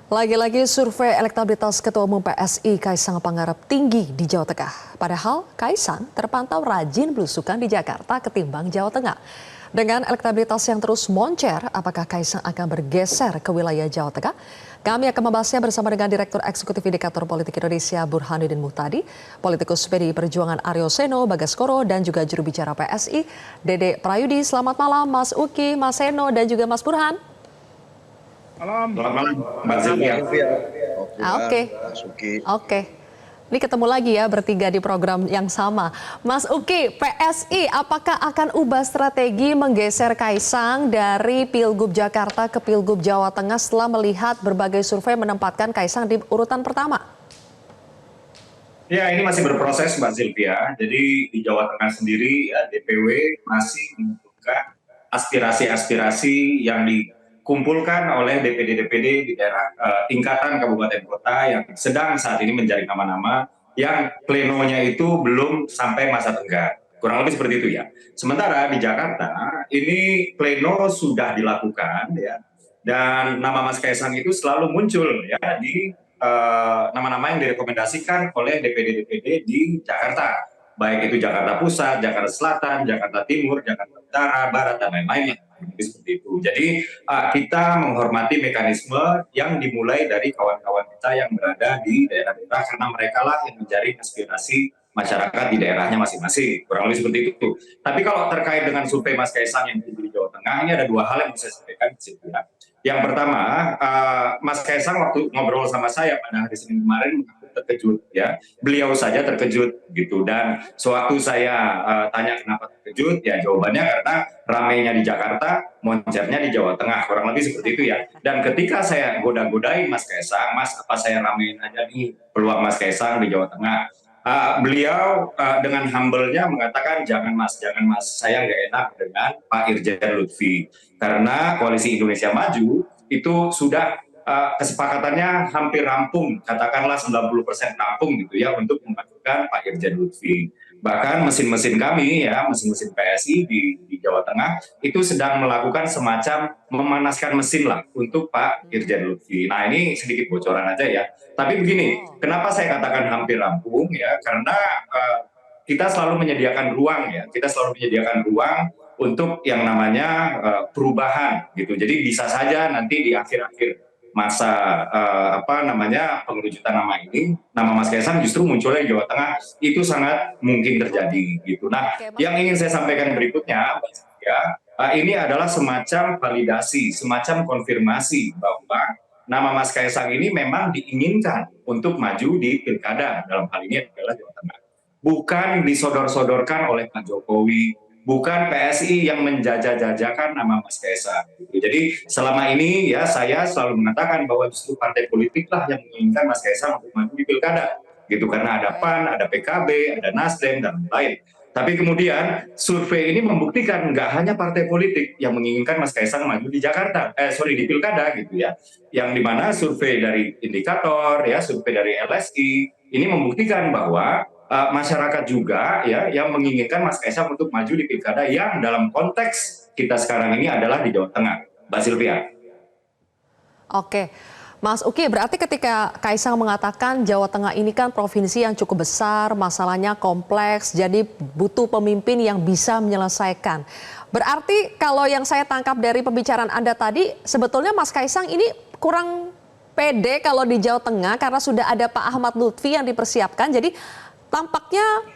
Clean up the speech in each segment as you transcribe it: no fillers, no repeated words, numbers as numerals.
Lagi-lagi survei elektabilitas Ketua Umum PSI Kaisang Pangarep tinggi di Jawa Tengah. Padahal Kaisang terpantau rajin belusukan di Jakarta ketimbang Jawa Tengah. Dengan elektabilitas yang terus moncer, apakah Kaisang akan bergeser ke wilayah Jawa Tengah? Kami akan membahasnya bersama dengan Direktur Eksekutif Indikator Politik Indonesia Burhanuddin Muhtadi, politikus PDI Perjuangan Aryo Seno Bagaskoro, dan juga juru bicara PSI Dede Prayudi. Selamat malam Mas Uki, Mas Seno, dan juga Mas Burhan. Selamat malam, Mbak Sylvia. Oke. Ini ketemu lagi ya bertiga di program yang sama. Mas Uki, PSI apakah akan ubah strategi menggeser Kaisang dari Pilgub Jakarta ke Pilgub Jawa Tengah setelah melihat berbagai survei menempatkan Kaisang di urutan pertama? Ya, ini masih berproses Mbak Sylvia. Jadi di Jawa Tengah sendiri ya, DPW masih membuka aspirasi-aspirasi yang dikumpulkan oleh DPD-DPD di daerah tingkatan kabupaten kota yang sedang saat ini menjaring nama-nama yang plenonya itu belum sampai masa tenggat. Kurang lebih seperti itu ya. Sementara di Jakarta ini pleno sudah dilakukan ya, dan nama Mas Kaisang itu selalu muncul ya di nama-nama yang direkomendasikan oleh DPD-DPD di Jakarta, baik itu Jakarta Pusat, Jakarta Selatan, Jakarta Timur, Jakarta Utara, Barat, dan lain-lainnya. Seperti itu. Jadi kita menghormati mekanisme yang dimulai dari kawan-kawan kita yang berada di daerah-daerah, karena mereka lah yang mencari aspirasi masyarakat di daerahnya masing-masing. Kurang lebih seperti itu. Tapi kalau terkait dengan survei Mas Kaisang yang di Jawa Tengah, ini ada dua hal yang bisa saya sampaikan di sini. Yang pertama, Mas Kaisang waktu ngobrol sama saya pada hari Senin kemarin mengaku terkejut ya. Beliau saja terkejut gitu, dan sewaktu saya tanya kenapa terkejut, ya jawabannya karena ramainya di Jakarta, moncernya di Jawa Tengah, kurang lebih seperti itu ya. Dan ketika saya goda-godain Mas Kaisang, Mas apa saya ramein aja nih peluang Mas Kaisang di Jawa Tengah, beliau dengan humble-nya mengatakan jangan mas, saya nggak enak dengan Pak Irjen Lutfi, karena Koalisi Indonesia Maju itu sudah kesepakatannya hampir rampung, katakanlah 90% rampung gitu ya, untuk memajukan Pak Irjen Lutfi. Bahkan mesin-mesin kami ya, mesin-mesin PSI di Jawa Tengah itu sedang melakukan semacam memanaskan mesin lah untuk Pak Irjen Lutfi. Nah, ini sedikit bocoran aja ya. Tapi begini, kenapa saya katakan hampir rampung ya? Karena kita selalu menyediakan ruang ya, untuk yang namanya perubahan gitu. Jadi bisa saja nanti di akhir-akhir masa pengerucutan nama ini, nama Mas Kaisang justru munculnya di Jawa Tengah, itu sangat mungkin terjadi gitu. Nah, yang ingin saya sampaikan berikutnya, ya, ini adalah semacam validasi, semacam konfirmasi bahwa nama Mas Kaisang ini memang diinginkan untuk maju di pilkada, dalam hal ini adalah Jawa Tengah. Bukan disodor-sodorkan oleh Pak Jokowi, bukan PSI yang menjajah-jajakan nama Mas Kaisang. Jadi selama ini ya saya selalu mengatakan bahwa justru partai politik lah yang menginginkan Mas Kaisang untuk maju di pilkada, gitu, karena ada PAN, ada PKB, ada Nasdem, dan lain. Tapi kemudian survei ini membuktikan nggak hanya partai politik yang menginginkan Mas Kaisang maju di di pilkada gitu ya. Yang dimana survei dari Indikator, ya, survei dari LSI, ini membuktikan bahwa masyarakat juga ya yang menginginkan Mas Kaisang untuk maju di pilkada yang dalam konteks kita sekarang ini adalah di Jawa Tengah, Mbak Sylvia. Oke, Mas Uki, berarti ketika Kaisang mengatakan Jawa Tengah ini kan provinsi yang cukup besar, masalahnya kompleks, jadi butuh pemimpin yang bisa menyelesaikan. Berarti kalau yang saya tangkap dari pembicaraan Anda tadi, sebetulnya Mas Kaisang ini kurang pede kalau di Jawa Tengah karena sudah ada Pak Ahmad Lutfi yang dipersiapkan, jadi tampaknya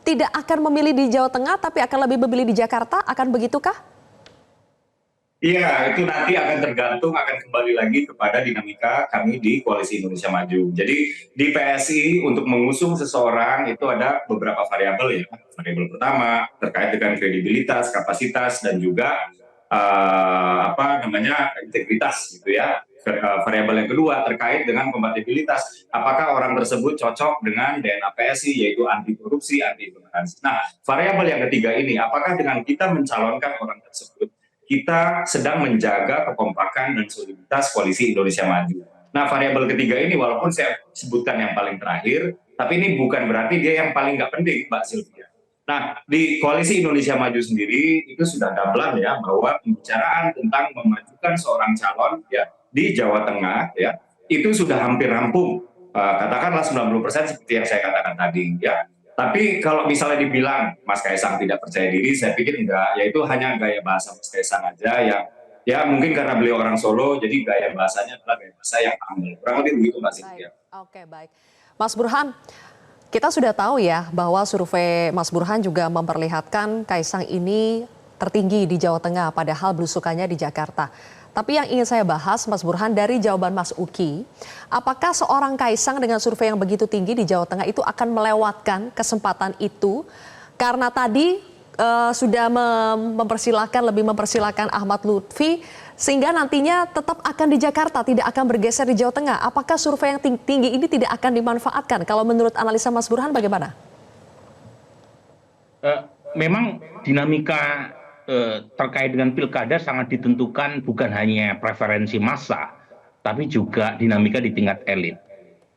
tidak akan memilih di Jawa Tengah, tapi akan lebih memilih di Jakarta, akan begitukah? Iya, itu nanti akan tergantung, akan kembali lagi kepada dinamika kami di Koalisi Indonesia Maju. Jadi di PSI untuk mengusung seseorang itu ada beberapa variabel ya. Variabel pertama terkait dengan kredibilitas, kapasitas, dan juga integritas gitu ya. Variabel yang kedua terkait dengan kompatibilitas. Apakah orang tersebut cocok dengan DNA PSI, yaitu anti korupsi, anti intoleransi. Nah, variabel yang ketiga ini, apakah dengan kita mencalonkan orang tersebut, kita sedang menjaga kekompakan dan soliditas Koalisi Indonesia Maju. Nah, variabel ketiga ini walaupun saya sebutkan yang paling terakhir, tapi ini bukan berarti dia yang paling nggak penting, Mbak Sylvia. Nah, di Koalisi Indonesia Maju sendiri itu sudah gamblang ya bahwa pembicaraan tentang memajukan seorang calon ya di Jawa Tengah ya itu sudah hampir rampung. Katakanlah 90% seperti yang saya katakan tadi, ya. Tapi kalau misalnya dibilang Mas Kaisang tidak percaya diri, saya pikir enggak. Ya itu hanya gaya bahasa Mas Kaisang aja yang ya mungkin karena beliau orang Solo, jadi gaya bahasanya adalah gaya bahasa yang humble. Kurang lebih begitu Mbak Baik, Cynthia. oke baik. Mas Burhan, kita sudah tahu ya bahwa survei Mas Burhan juga memperlihatkan Kaisang ini tertinggi di Jawa Tengah, padahal belusukannya di Jakarta. Tapi yang ingin saya bahas, Mas Burhan, dari jawaban Mas Uki, apakah seorang Kaisang dengan survei yang begitu tinggi di Jawa Tengah itu akan melewatkan kesempatan itu? Karena tadi sudah lebih mempersilahkan Ahmad Lutfi, sehingga nantinya tetap akan di Jakarta, tidak akan bergeser di Jawa Tengah. Apakah survei yang tinggi ini tidak akan dimanfaatkan? Kalau menurut analisa Mas Burhan bagaimana? Memang dinamika terkait dengan pilkada sangat ditentukan bukan hanya preferensi massa, tapi juga dinamika di tingkat elit.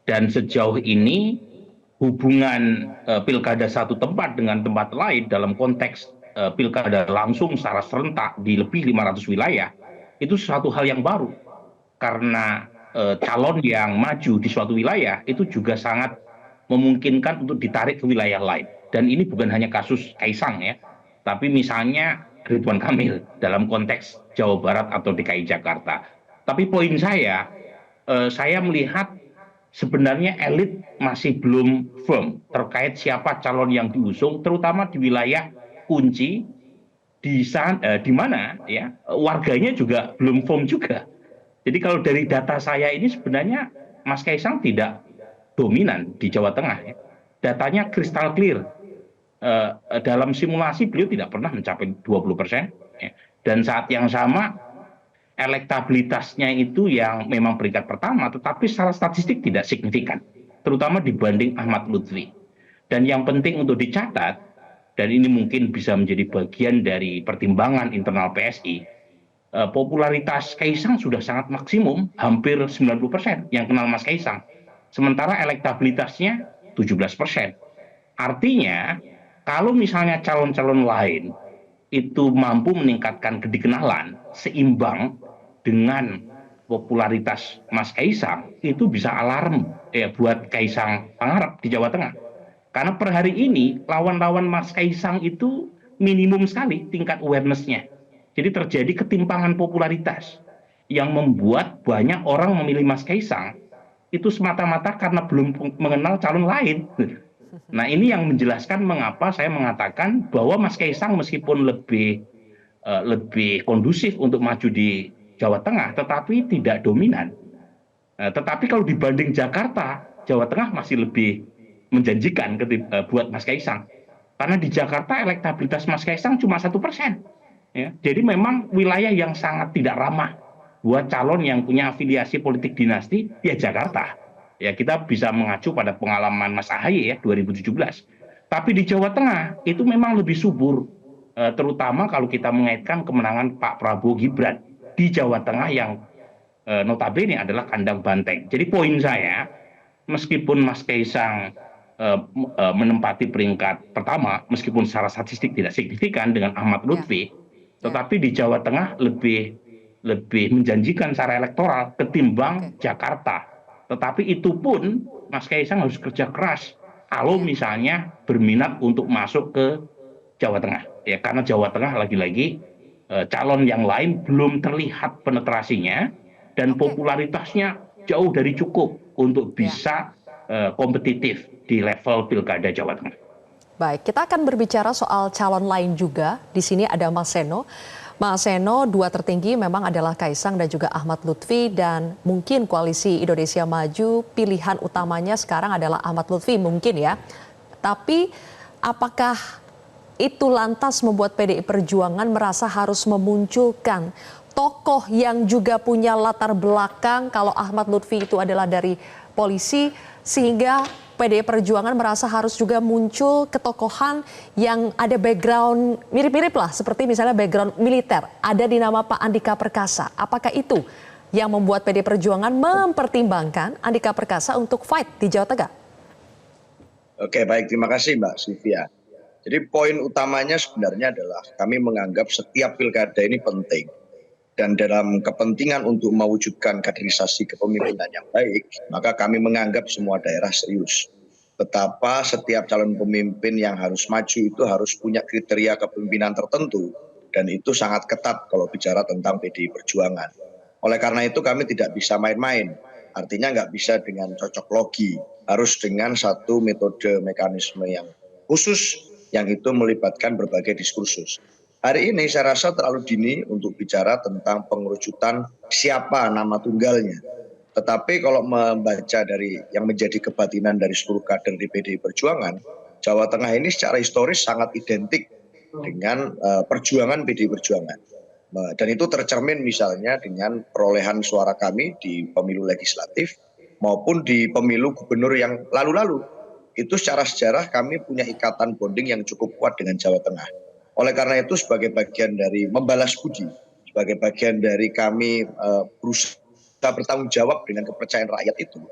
Dan sejauh ini hubungan pilkada satu tempat dengan tempat lain dalam konteks pilkada langsung secara serentak di lebih 500 wilayah, itu suatu hal yang baru. Karena calon yang maju di suatu wilayah itu juga sangat memungkinkan untuk ditarik ke wilayah lain. Dan ini bukan hanya kasus Kaisang ya, tapi misalnya Ridwan Kamil dalam konteks Jawa Barat atau DKI Jakarta. Tapi poin saya melihat sebenarnya elit masih belum firm terkait siapa calon yang diusung, terutama di wilayah kunci di mana ya warganya juga belum firm juga. Jadi kalau dari data saya ini sebenarnya Mas Kaisang tidak dominan di Jawa Tengah. Ya. Datanya kristal clear. Dalam simulasi beliau tidak pernah mencapai 20%. Ya. Dan saat yang sama elektabilitasnya itu yang memang peringkat pertama, tetapi secara statistik tidak signifikan. Terutama dibanding Ahmad Lutfi. Dan yang penting untuk dicatat, dan ini mungkin bisa menjadi bagian dari pertimbangan internal PSI, popularitas Kaisang sudah sangat maksimum, hampir 90% yang kenal Mas Kaisang. Sementara elektabilitasnya 17%. Artinya, kalau misalnya calon-calon lain itu mampu meningkatkan kedikenalan seimbang dengan popularitas Mas Kaisang, itu bisa alarm ya buat Kaisang Pangarep di Jawa Tengah. Karena per hari ini lawan-lawan Mas Kaisang itu minimum sekali tingkat awareness-nya. Jadi terjadi ketimpangan popularitas yang membuat banyak orang memilih Mas Kaisang itu semata-mata karena belum mengenal calon lain. Nah ini yang menjelaskan mengapa saya mengatakan bahwa Mas Kaisang meskipun lebih kondusif untuk maju di Jawa Tengah, tetapi tidak dominan. Tetapi kalau dibanding Jakarta, Jawa Tengah masih lebih menjanjikan buat Mas Kaisang. Karena di Jakarta elektabilitas Mas Kaisang cuma 1%. Ya, jadi memang wilayah yang sangat tidak ramah buat calon yang punya afiliasi politik dinasti, ya Jakarta. Ya kita bisa mengacu pada pengalaman Mas Ahaye ya 2017. Tapi di Jawa Tengah itu memang lebih subur, terutama kalau kita mengaitkan kemenangan Pak Prabowo Gibran di Jawa Tengah yang notabene adalah kandang banteng. Jadi poin saya, meskipun Mas Kaisang menempati peringkat pertama, meskipun secara statistik tidak signifikan dengan Ahmad Lutfi, tetapi di Jawa Tengah lebih menjanjikan secara elektoral ketimbang Jakarta. Tetapi itu pun Mas Kaisang harus kerja keras kalau misalnya berminat untuk masuk ke Jawa Tengah. Ya, karena Jawa Tengah lagi-lagi calon yang lain belum terlihat penetrasinya dan popularitasnya jauh dari cukup untuk bisa kompetitif di level pilkada Jawa Tengah. Baik, kita akan berbicara soal calon lain juga. Di sini ada Mas Seno. Mas Seno, dua tertinggi memang adalah Kaisang dan juga Ahmad Lutfi, dan mungkin koalisi Indonesia Maju pilihan utamanya sekarang adalah Ahmad Lutfi mungkin ya. Tapi apakah itu lantas membuat PDI Perjuangan merasa harus memunculkan tokoh yang juga punya latar belakang, kalau Ahmad Lutfi itu adalah dari polisi, sehingga PDI Perjuangan merasa harus juga muncul ketokohan yang ada background mirip-mirip lah, seperti misalnya background militer, ada di nama Pak Andika Perkasa. Apakah itu yang membuat PDI Perjuangan mempertimbangkan Andika Perkasa untuk fight di Jawa Tengah? Oke, baik, terima kasih Mbak Sylvia. Jadi poin utamanya sebenarnya adalah kami menganggap setiap pilkada ini penting. dan dalam kepentingan untuk mewujudkan kaderisasi kepemimpinan yang baik, maka kami menganggap semua daerah serius. Betapa setiap calon pemimpin yang harus maju itu harus punya kriteria kepemimpinan tertentu, dan itu sangat ketat kalau bicara tentang PDI Perjuangan. Oleh karena itu kami tidak bisa main-main, artinya nggak bisa dengan cocok logi, harus dengan satu metode mekanisme yang khusus yang itu melibatkan berbagai diskursus. Hari ini saya rasa terlalu dini untuk bicara tentang pengerucutan siapa nama tunggalnya. Tetapi kalau membaca dari yang menjadi kebatinan dari seluruh kader di PDI Perjuangan, Jawa Tengah ini secara historis sangat identik dengan perjuangan PDI Perjuangan. Dan itu tercermin misalnya dengan perolehan suara kami di pemilu legislatif maupun di pemilu gubernur yang lalu-lalu. Itu secara sejarah kami punya ikatan bonding yang cukup kuat dengan Jawa Tengah. Oleh karena itu sebagai bagian dari membalas budi, sebagai bagian dari kami berusaha bertanggung jawab dengan kepercayaan rakyat itu,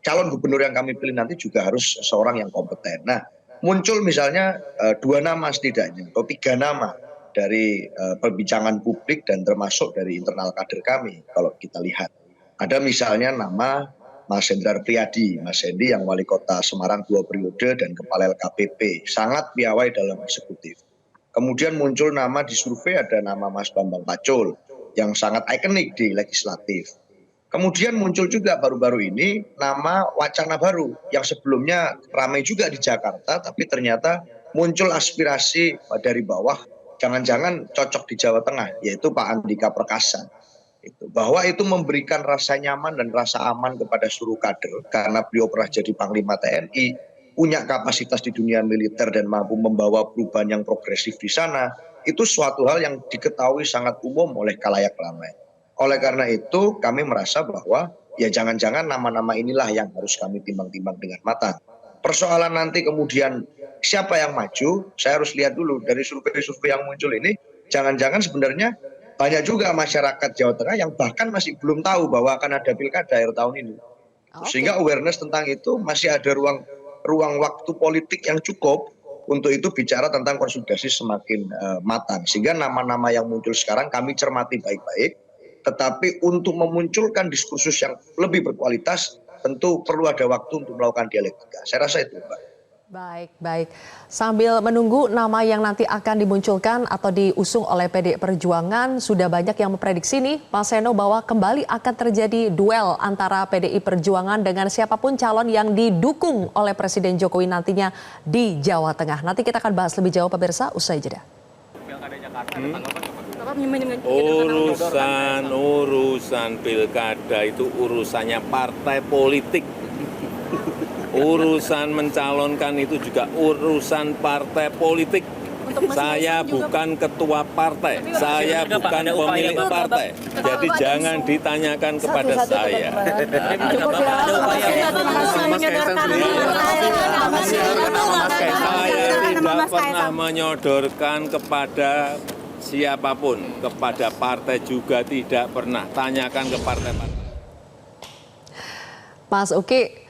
calon gubernur yang kami pilih nanti juga harus seorang yang kompeten. Nah, muncul misalnya 2 nama setidaknya atau 3 nama dari perbincangan publik dan termasuk dari internal kader kami kalau kita lihat. Ada misalnya nama Mas Hendrar Priyadi, Mas Hendi yang wali kota Semarang 2 periode dan kepala LKPP, sangat piawai dalam eksekutif. Kemudian muncul nama di survei, ada nama Mas Bambang Pacul yang sangat ikonik di legislatif. Kemudian muncul juga baru-baru ini nama wacana baru yang sebelumnya ramai juga di Jakarta, tapi ternyata muncul aspirasi dari bawah, jangan-jangan cocok di Jawa Tengah, yaitu Pak Andika Perkasa. Bahwa itu memberikan rasa nyaman dan rasa aman kepada seluruh kader, karena beliau pernah jadi Panglima TNI, punya kapasitas di dunia militer dan mampu membawa perubahan yang progresif di sana, itu suatu hal yang diketahui sangat umum oleh khalayak ramai. Oleh karena itu kami merasa bahwa ya jangan-jangan nama-nama inilah yang harus kami timbang-timbang dengan matang. Persoalan nanti kemudian siapa yang maju, saya harus lihat dulu dari survei-survei yang muncul ini, jangan-jangan sebenarnya banyak juga masyarakat Jawa Tengah yang bahkan masih belum tahu bahwa akan ada pilkada akhir tahun ini. Sehingga awareness tentang itu masih ada ruang waktu politik yang cukup untuk itu bicara tentang konsolidasi semakin matang. Sehingga nama-nama yang muncul sekarang kami cermati baik-baik, tetapi untuk memunculkan diskursus yang lebih berkualitas tentu perlu ada waktu untuk melakukan dialektika. Saya rasa itu, Mbak. Baik. Sambil menunggu nama yang nanti akan dimunculkan atau diusung oleh PDI Perjuangan, sudah banyak yang memprediksi nih, Mas Seno, bahwa kembali akan terjadi duel antara PDI Perjuangan dengan siapapun calon yang didukung oleh Presiden Jokowi nantinya di Jawa Tengah. Nanti kita akan bahas lebih jauh pemirsa, usai jeda. Urusan pilkada itu urusannya partai politik. Urusan mencalonkan itu juga urusan partai politik. Saya bukan ketua partai, saya bukan pemilik partai. Jadi jangan ditanyakan kepada saya. Saya tidak pernah menyodorkan kepada siapapun, kepada partai juga tidak pernah. Tanyakan ke partai-partai. Mas Uki,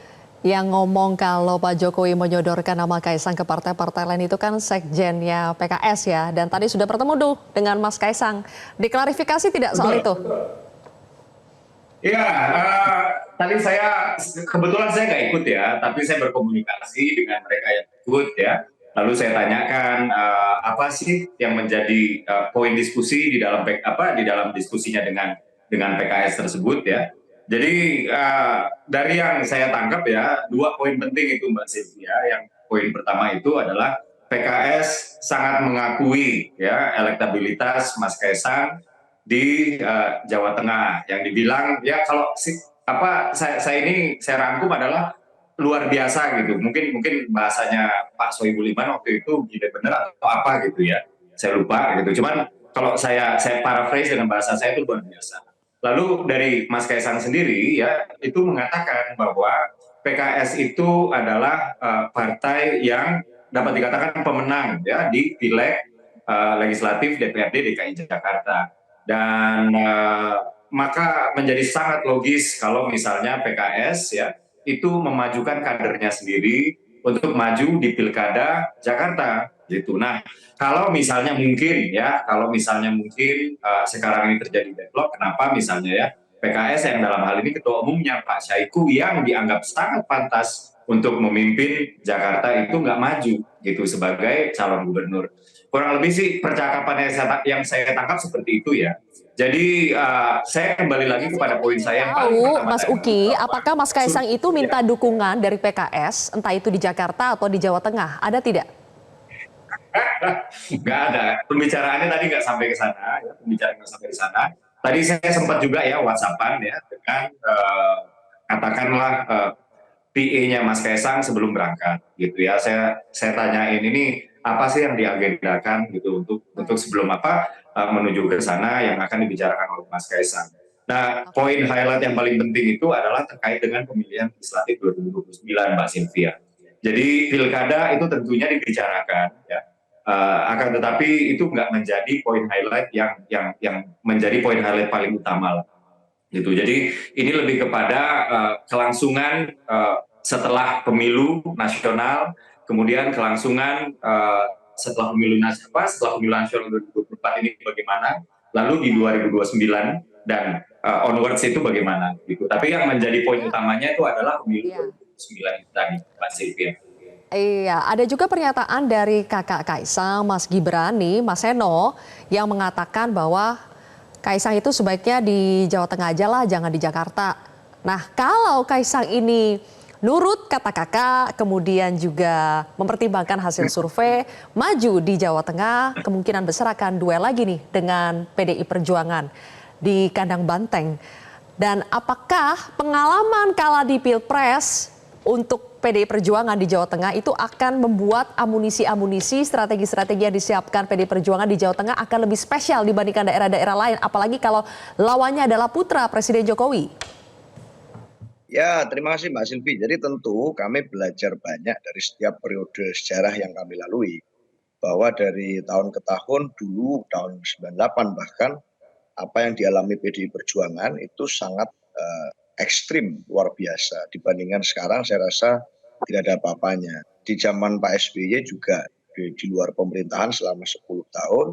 yang ngomong kalau Pak Jokowi menyodorkan nama Kaisang ke partai-partai lain itu kan sekjennya PKS ya. Dan tadi sudah bertemu tuh dengan Mas Kaisang. Diklarifikasi tidak soal itu? Iya, tadi kebetulan saya nggak ikut ya, tapi saya berkomunikasi dengan mereka yang ikut ya. Lalu saya tanyakan apa sih yang menjadi poin diskusi di dalam diskusinya dengan PKS tersebut ya. Jadi dari yang saya tangkap ya, 2 poin penting itu Mbak Sylvia. Yang poin pertama itu adalah PKS sangat mengakui ya elektabilitas Mas Kaisang di Jawa Tengah. Yang dibilang ya kalau saya rangkum adalah luar biasa gitu. Mungkin bahasanya Pak Sohibul Iman waktu itu gila bener atau apa gitu ya. Saya lupa gitu. Cuman kalau saya paraphrase dengan bahasa saya itu luar biasa. Lalu dari Mas Kaisang sendiri ya itu mengatakan bahwa PKS itu adalah partai yang dapat dikatakan pemenang ya di pileg legislatif DPRD DKI Jakarta, dan maka menjadi sangat logis kalau misalnya PKS ya itu memajukan kadernya sendiri untuk maju di pilkada Jakarta. gitu. Nah, kalau misalnya mungkin sekarang ini terjadi deadlock, kenapa misalnya ya PKS yang dalam hal ini ketua umumnya Pak Syahiku yang dianggap sangat pantas untuk memimpin Jakarta itu nggak maju gitu sebagai calon gubernur. Kurang lebih sih percakapan yang saya tangkap seperti itu ya. Jadi saya kembali lagi kepada poin saya yang paling pertama. Mas Uki, apakah Mas Kaisang itu minta dukungan dari PKS, entah itu di Jakarta atau di Jawa Tengah? Ada tidak? Nggak ada. Pembicaraannya tadi nggak sampai ke sana. Ya, pembicaraan nggak sampai ke sana. Tadi saya sempat juga ya WhatsAppan ya dengan katakanlah PA-nya Mas Kaisang sebelum berangkat gitu ya. Saya tanyain ini apa sih yang diagendakan gitu untuk sebelum menuju ke sana yang akan dibicarakan oleh Mas Kaisang. Nah, poin highlight yang paling penting itu adalah terkait dengan pemilihan legislatif 2029, Mbak Sylvia. Jadi pilkada itu tentunya dibicarakan ya. Akan tetapi itu nggak menjadi poin highlight yang menjadi poin highlight paling utama lah. Gitu. Jadi ini lebih kepada kelangsungan setelah pemilu nasional, kemudian kelangsungan setelah pemilu nasional 2024 ini bagaimana, lalu di 2029 dan onwards itu bagaimana. Gitu. Tapi yang menjadi poin utamanya itu adalah pemilu 2029 itu tadi, Mbak Sylvia. Iya, ada juga pernyataan dari kakak Kaisang, Mas Gibran nih, Mas Seno, yang mengatakan bahwa Kaisang itu sebaiknya di Jawa Tengah aja lah, jangan di Jakarta. Nah, kalau Kaisang ini nurut kata kakak, kemudian juga mempertimbangkan hasil survei, maju di Jawa Tengah, kemungkinan besar akan duel lagi nih dengan PDI Perjuangan di kandang banteng. Dan apakah pengalaman kala di Pilpres untuk PDI Perjuangan di Jawa Tengah itu akan membuat amunisi-amunisi, strategi-strategi yang disiapkan PDI Perjuangan di Jawa Tengah akan lebih spesial dibandingkan daerah-daerah lain, apalagi kalau lawannya adalah putra Presiden Jokowi? Ya, terima kasih Mbak Silvi. Jadi tentu kami belajar banyak dari setiap periode sejarah yang kami lalui. Bahwa dari tahun ke tahun, dulu tahun 98 bahkan, apa yang dialami PDI Perjuangan itu sangat ekstrim, luar biasa. Dibandingkan sekarang saya rasa tidak ada apa-apanya. Di zaman Pak SBY juga di luar pemerintahan selama 10 tahun,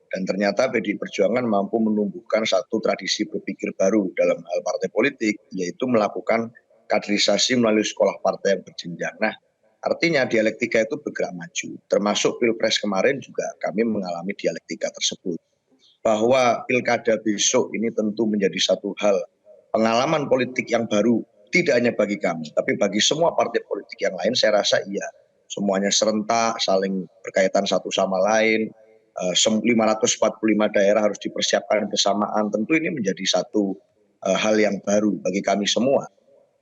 dan ternyata PDI Perjuangan mampu menumbuhkan satu tradisi berpikir baru dalam hal partai politik, yaitu melakukan kaderisasi melalui sekolah partai yang berjenjang. Nah, artinya dialektika itu bergerak maju. Termasuk Pilpres kemarin juga kami mengalami dialektika tersebut. Bahwa pilkada besok ini tentu menjadi satu hal pengalaman politik yang baru, tidak hanya bagi kami, tapi bagi semua partai politik yang lain, saya rasa iya. Semuanya serentak, saling berkaitan satu sama lain, 545 daerah harus dipersiapkan bersamaan, tentu ini menjadi satu hal yang baru bagi kami semua.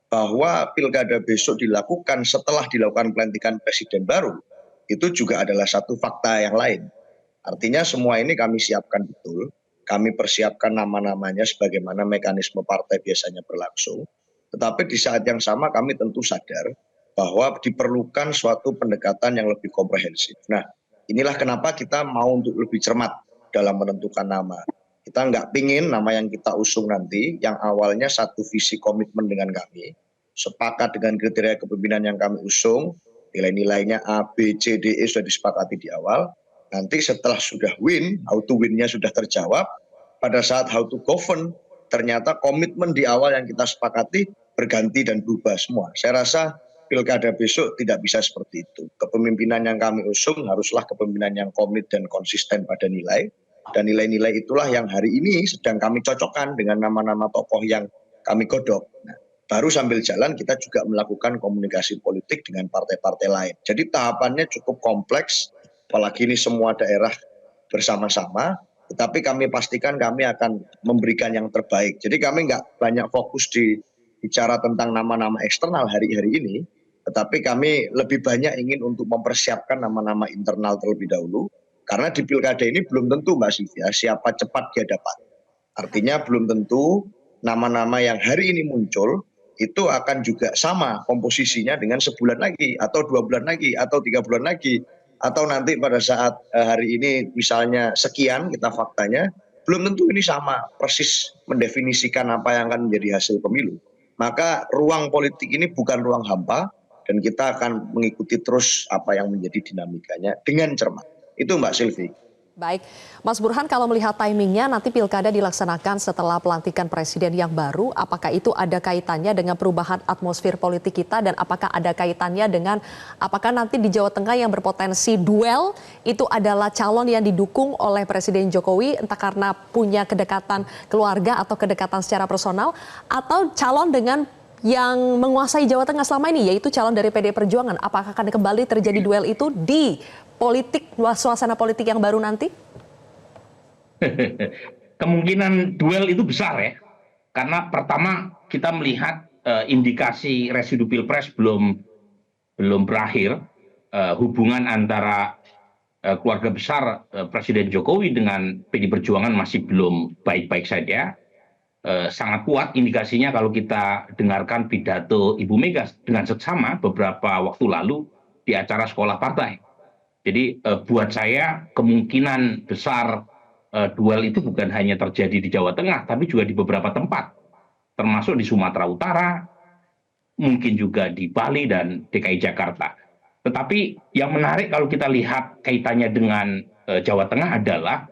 Bahwa pilkada besok dilakukan setelah dilakukan pelantikan presiden baru, itu juga adalah satu fakta yang lain. Artinya semua ini kami siapkan betul. Kami persiapkan nama-namanya sebagaimana mekanisme partai biasanya berlangsung. Tetapi di saat yang sama kami tentu sadar bahwa diperlukan suatu pendekatan yang lebih komprehensif. Nah, inilah kenapa kita mau untuk lebih cermat dalam menentukan nama. Kita nggak pingin nama yang kita usung nanti, yang awalnya satu visi komitmen dengan kami, sepakat dengan kriteria kepemimpinan yang kami usung, nilai-nilainya A, B, C, D, E sudah disepakati di awal. Nanti setelah sudah win, how to win-nya sudah terjawab, pada saat how to govern, ternyata komitmen di awal yang kita sepakati berganti dan berubah semua. Saya rasa pilkada besok tidak bisa seperti itu. Kepemimpinan yang kami usung haruslah kepemimpinan yang komit dan konsisten pada nilai. Dan nilai-nilai itulah yang hari ini sedang kami cocokkan dengan nama-nama tokoh yang kami godok. Nah, baru sambil jalan kita juga melakukan komunikasi politik dengan partai-partai lain. Jadi tahapannya cukup kompleks, apalagi ini semua daerah bersama-sama, tetapi kami pastikan kami akan memberikan yang terbaik. Jadi kami nggak banyak fokus di bicara tentang nama-nama eksternal hari-hari ini, tetapi kami lebih banyak ingin untuk mempersiapkan nama-nama internal terlebih dahulu, karena di pilkada ini belum tentu Mbak Sylvia siapa cepat dia dapat. Artinya belum tentu nama-nama yang hari ini muncul itu akan juga sama komposisinya dengan sebulan lagi, atau 2 bulan lagi, atau 3 bulan lagi. Atau nanti pada saat hari ini misalnya sekian kita faktanya, belum tentu ini sama persis mendefinisikan apa yang akan menjadi hasil pemilu. Maka ruang politik ini bukan ruang hampa, Dan kita akan mengikuti terus apa yang menjadi dinamikanya dengan cermat. Itu Mbak Silvi. Baik, Mas Burhan, kalau melihat timingnya nanti pilkada dilaksanakan setelah pelantikan presiden yang baru, apakah itu ada kaitannya dengan perubahan atmosfer politik kita dan apakah ada kaitannya dengan apakah nanti di Jawa Tengah yang berpotensi duel itu adalah calon yang didukung oleh Presiden Jokowi entah karena punya kedekatan keluarga atau kedekatan secara personal atau calon dengan yang menguasai Jawa Tengah selama ini yaitu calon dari PDI Perjuangan, apakah akan kembali terjadi duel itu di suasana politik yang baru nanti? Kemungkinan duel itu besar ya, karena pertama kita melihat indikasi residu pilpres belum berakhir, hubungan antara keluarga besar Presiden Jokowi dengan PDI Perjuangan masih belum baik-baik saja. Sangat kuat indikasinya kalau kita dengarkan pidato Ibu Mega dengan seksama beberapa waktu lalu di acara sekolah partai. Jadi buat saya kemungkinan besar duel itu bukan hanya terjadi di Jawa Tengah, tapi juga di beberapa tempat, termasuk di Sumatera Utara, mungkin juga di Bali dan DKI Jakarta. Tetapi yang menarik kalau kita lihat kaitannya dengan Jawa Tengah adalah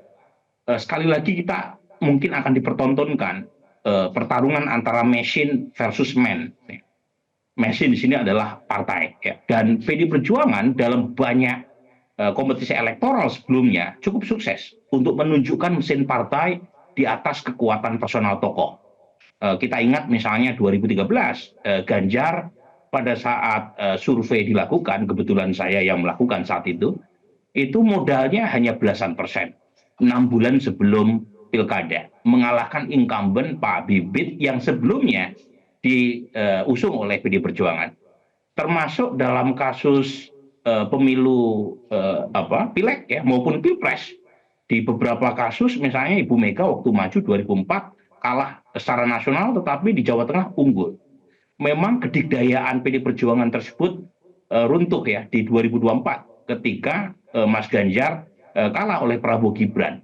sekali lagi kita mungkin akan dipertontonkan pertarungan antara mesin versus man. Mesin di sini adalah partai, ya. Dan PDI Perjuangan dalam banyak kompetisi elektoral sebelumnya cukup sukses untuk menunjukkan mesin partai di atas kekuatan personal tokoh. Kita ingat misalnya 2013 Ganjar pada saat survei dilakukan, kebetulan saya yang melakukan saat itu modalnya hanya belasan persen, 6 bulan sebelum pilkada, mengalahkan incumbent Pak Bibit yang sebelumnya diusung oleh PDI Perjuangan. Termasuk dalam kasus pemilu pileg ya maupun pilpres, di beberapa kasus misalnya Ibu Mega waktu maju 2004 kalah secara nasional tetapi di Jawa Tengah unggul. Memang kedikdayaan PDI Perjuangan tersebut runtuh ya di 2024 ketika Mas Ganjar kalah oleh Prabowo Gibran.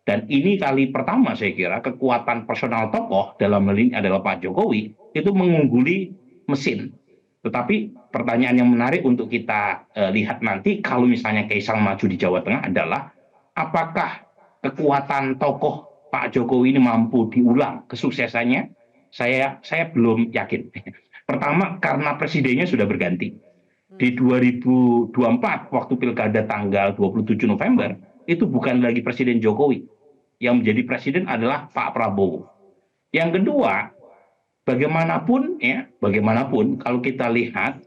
Dan ini kali pertama saya kira kekuatan personal tokoh dalam hal ini adalah Pak Jokowi itu mengungguli mesin. Tetapi pertanyaan yang menarik untuk kita lihat nanti kalau misalnya Kaisang maju di Jawa Tengah adalah apakah kekuatan tokoh Pak Jokowi ini mampu diulang kesuksesannya? Saya belum yakin. Pertama karena presidennya sudah berganti. Di 2024 waktu pilkada tanggal 27 November itu bukan lagi Presiden Jokowi. Yang menjadi presiden adalah Pak Prabowo. Yang kedua, bagaimanapun kalau kita lihat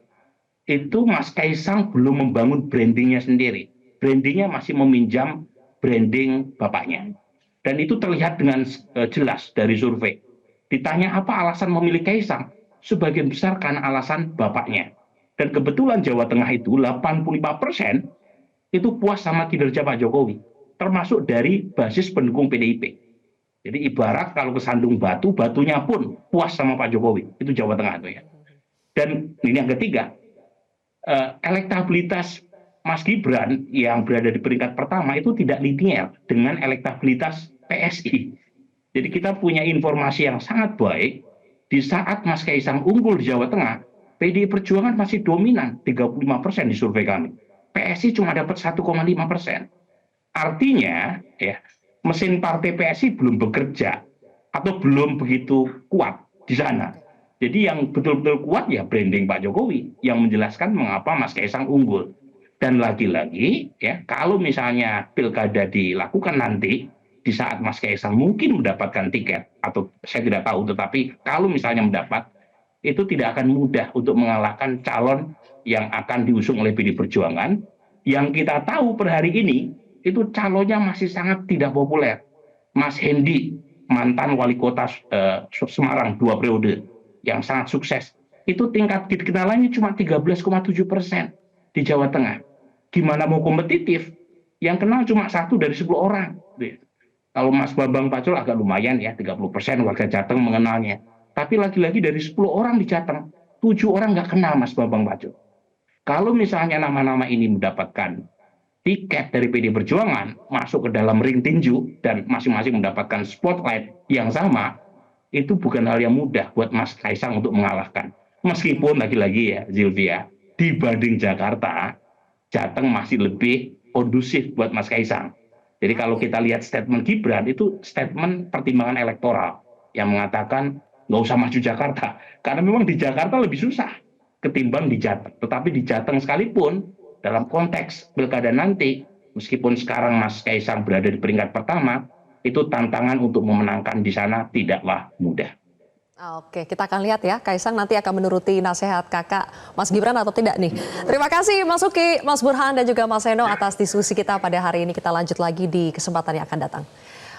itu Mas Kaisang belum membangun brandingnya sendiri. Brandingnya masih meminjam branding bapaknya. Dan itu terlihat dengan jelas dari survei. Ditanya apa alasan memilih Kaisang? Sebagian besar karena alasan bapaknya. Dan kebetulan Jawa Tengah itu 85% itu puas sama kinerja Pak Jokowi. Termasuk dari basis pendukung PDIP. Jadi ibarat kalau kesandung batu, batunya pun puas sama Pak Jokowi. Itu Jawa Tengah itu ya. Dan ini yang ketiga, elektabilitas Mas Gibran yang berada di peringkat pertama itu tidak linear dengan elektabilitas PSI. Jadi kita punya informasi yang sangat baik, di saat Mas Kaisang unggul di Jawa Tengah, PDI Perjuangan masih dominan 35% di survei kami. PSI cuma dapat 1,5%. Artinya ya, mesin partai PSI belum bekerja atau belum begitu kuat di sana. Jadi yang betul-betul kuat ya branding Pak Jokowi yang menjelaskan mengapa Mas Kaisang unggul. Dan lagi-lagi ya kalau misalnya pilkada dilakukan nanti di saat Mas Kaisang mungkin mendapatkan tiket atau saya tidak tahu, tetapi kalau misalnya mendapat itu tidak akan mudah untuk mengalahkan calon yang akan diusung oleh PDI Perjuangan yang kita tahu per hari ini itu calonnya masih sangat tidak populer. Mas Hendi, mantan wali kota Semarang 2 periode, yang sangat sukses. Itu tingkat kekenalannya cuma 13,7% di Jawa Tengah. Gimana mau kompetitif? Yang kenal cuma 1 dari 10 orang. Kalau Mas Bambang Pacul agak lumayan ya, 30% warga Jateng mengenalnya. Tapi lagi-lagi dari 10 orang di Jateng, 7 orang nggak kenal Mas Bambang Pacul. Kalau misalnya nama-nama ini mendapatkan tiket dari PDI Perjuangan masuk ke dalam ring tinju dan masing-masing mendapatkan spotlight yang sama, itu bukan hal yang mudah buat Mas Kaisang untuk mengalahkan. Meskipun lagi-lagi ya Zilvia, dibanding Jakarta, Jateng masih lebih kondusif buat Mas Kaisang. Jadi kalau kita lihat statement Gibran, itu statement pertimbangan elektoral yang mengatakan nggak usah maju Jakarta. Karena memang di Jakarta lebih susah ketimbang di Jateng. Tetapi di Jateng sekalipun, dalam konteks pilkada nanti, meskipun sekarang Mas Kaisang berada di peringkat pertama, itu tantangan untuk memenangkan di sana tidaklah mudah. Oke, kita akan lihat ya, Kaisang nanti akan menuruti nasihat kakak Mas Gibran atau tidak nih. Terima kasih Mas Uki, Mas Burhan, dan juga Mas Seno atas diskusi kita pada hari ini. Kita lanjut lagi di kesempatan yang akan datang.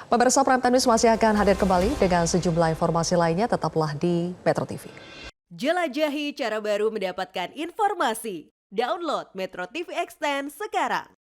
Pemirsa Prime Time News masih akan hadir kembali dengan sejumlah informasi lainnya. Tetaplah di Metro TV. Jelajahi cara baru mendapatkan informasi. Download Metro TV Extend sekarang.